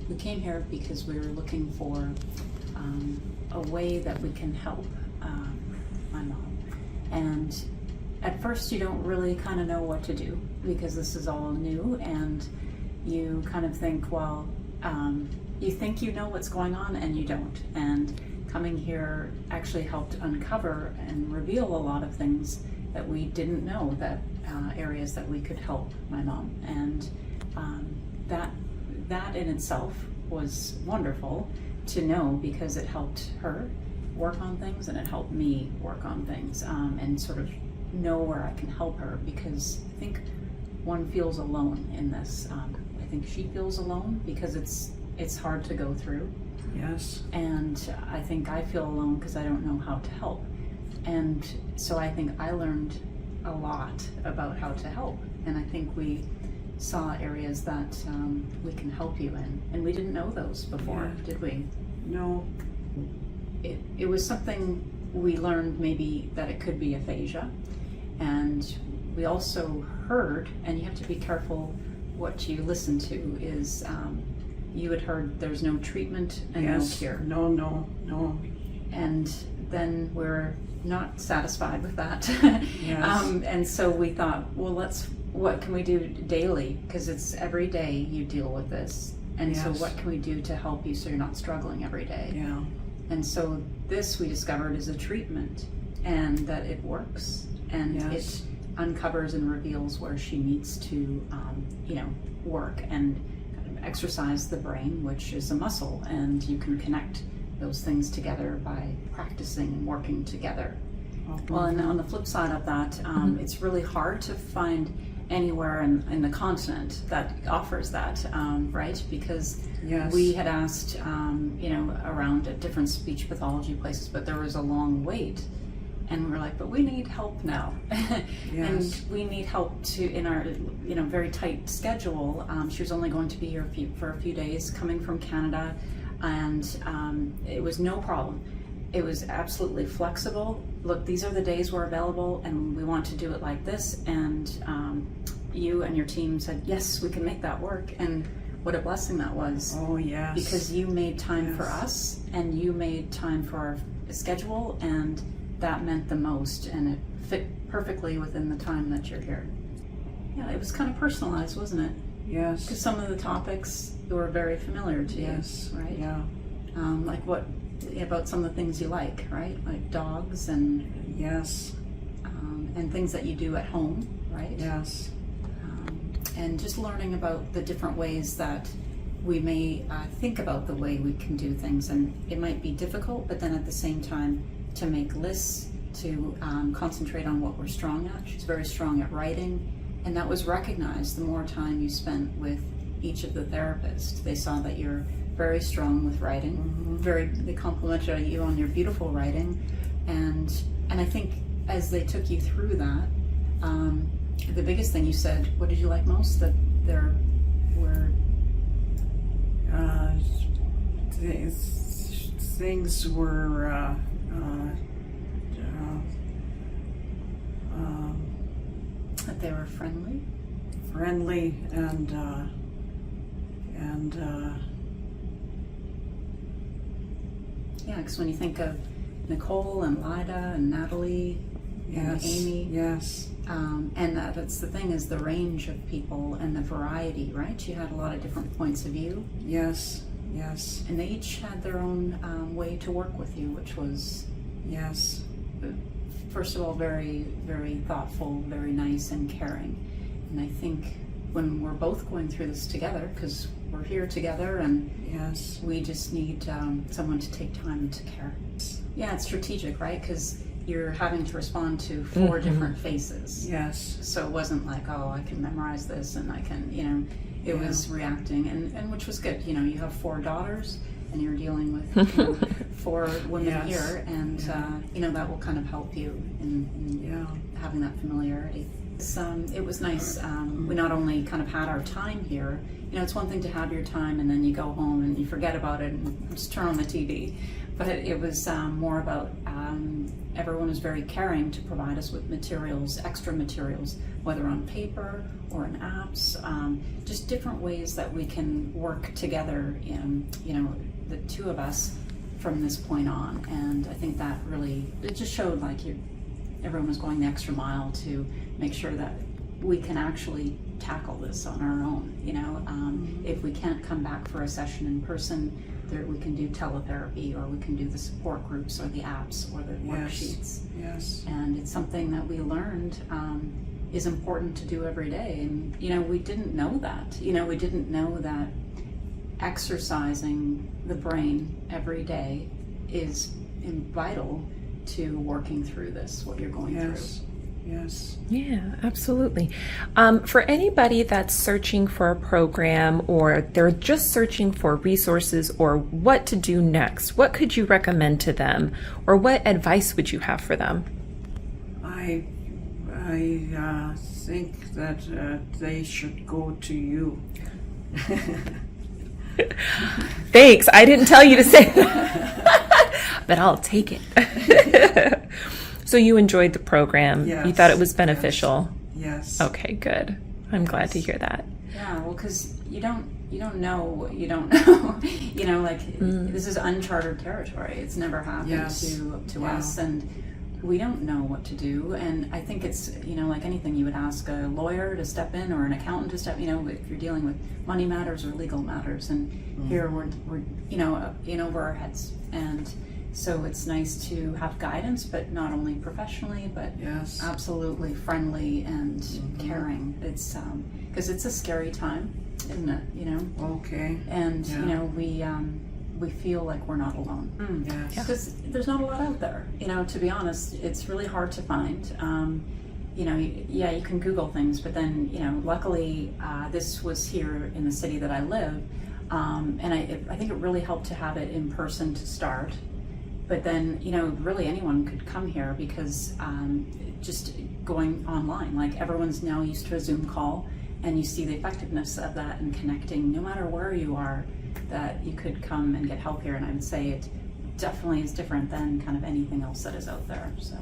we came here because we were looking for a way that we can help my mom. And at first you don't really kind of know what to do because this is all new, and you kind of think, well, you think you know what's going on and you don't. And coming here actually helped uncover and reveal a lot of things that we didn't know, that areas that we could help my mom. And that in itself was wonderful to know, because it helped her work on things and it helped me work on things, and sort of know where I can help her, because I think one feels alone in this. I think she feels alone because it's hard to go through. Yes. And I think I feel alone because I don't know how to help. And so I think I learned a lot about how to help. And I think we saw areas that we can help you in. And we didn't know those before, did we? No. It was something we learned, maybe that it could be aphasia. And we also heard, and you have to be careful what you listen to, is you had heard there's no treatment and no cure. No. And then we're not satisfied with that. Yes. And so we thought, well, what can we do daily? Because it's every day you deal with this. And so what can we do to help you so you're not struggling every day? Yeah. And so this we discovered is a treatment, and that it works, and it uncovers and reveals where she needs to, work and kind of exercise the brain, which is a muscle, and you can connect those things together by practicing and working together. Well, and on the flip side of that, it's really hard to find anywhere in the continent that offers that, right? Because we had asked, around at different speech pathology places, but there was a long wait. And we were like, but we need help now. And we need help in our, very tight schedule. She was only going to be here for a few days, coming from Canada, and it was no problem. It was absolutely flexible. Look, these are the days we're available, and we want to do it like this. And you and your team said, yes, we can make that work. And what a blessing that was. Oh, yes. Because you made time for us, and you made time for our schedule, and that meant the most, and it fit perfectly within the time that you're here. Yeah, it was kind of personalized, wasn't it? Yes. Because some of the topics were very familiar to you, right? Yeah. Like what about some of the things you like, right? Like dogs and and things that you do at home, right? Yes. And just learning about the different ways that we may think about the way we can do things, and it might be difficult, but then at the same time to make lists, to concentrate on what we're strong at. She's very strong at writing, and that was recognized the more time you spent with each of the therapists. They saw that you're very strong with writing. They complimented you on your beautiful writing, and I think as they took you through that, the biggest thing you said, what did you like most? That there were things were that they were friendly and yeah, because when you think of Nicole and Lida and Natalie and Amy, and that's the thing, is the range of people and the variety, right? You had a lot of different points of view. Yes. And they each had their own way to work with you, which was first of all very, very thoughtful, very nice and caring. And I think when we're both going through this together, because we're here together, and we just need someone to take time to care. Yeah, it's strategic, right? Because you're having to respond to 4 different faces. Yes. So it wasn't like, oh, I can memorize this and I can, it was reacting, and which was good. You have 4 daughters, and you're dealing with 4 women here, and that will kind of help you in having that familiarity. It was nice. We not only kind of had our time here. It's one thing to have your time and then you go home and you forget about it and just turn on the TV. but it was more about everyone was very caring to provide us with materials, extra materials, whether on paper or in apps, just different ways that we can work together, the two of us from this point on. And I think that really, it just showed like everyone was going the extra mile to make sure that we can actually tackle this on our own. If we can't come back for a session in person, we can do teletherapy, or we can do the support groups, or the apps, or the worksheets. Yes. And it's something that we learned is important to do every day. And we didn't know that. We didn't know that exercising the brain every day is vital to working through this, what you're going through. Yes. Yeah, absolutely. For anybody that's searching for a program, or they're just searching for resources or what to do next, what could you recommend to them, or what advice would you have for them? I think that they should go to you. Thanks. I didn't tell you to say that, but I'll take it. So you enjoyed the program. Yes, You thought it was beneficial. Yes. Okay, good. I'm glad to hear that. Yeah, well, because you don't know what you don't know. This is uncharted territory. It's never happened to us, and we don't know what to do. And I think it's like anything, you would ask a lawyer to step in, or an accountant to step. If you're dealing with money matters or legal matters, and here we're in over our heads. And so it's nice to have guidance, but not only professionally, but absolutely friendly and caring. It's because it's a scary time, isn't it? Okay. And we feel like we're not alone. Yes. Because there's not a lot out there. To be honest, it's really hard to find. You can Google things, but then luckily this was here in the city that I live, and I think it really helped to have it in person to start. But then, really anyone could come here, because just going online, like everyone's now used to a Zoom call, and you see the effectiveness of that and connecting, no matter where you are, that you could come and get help here. And I would say it definitely is different than kind of anything else that is out there. So.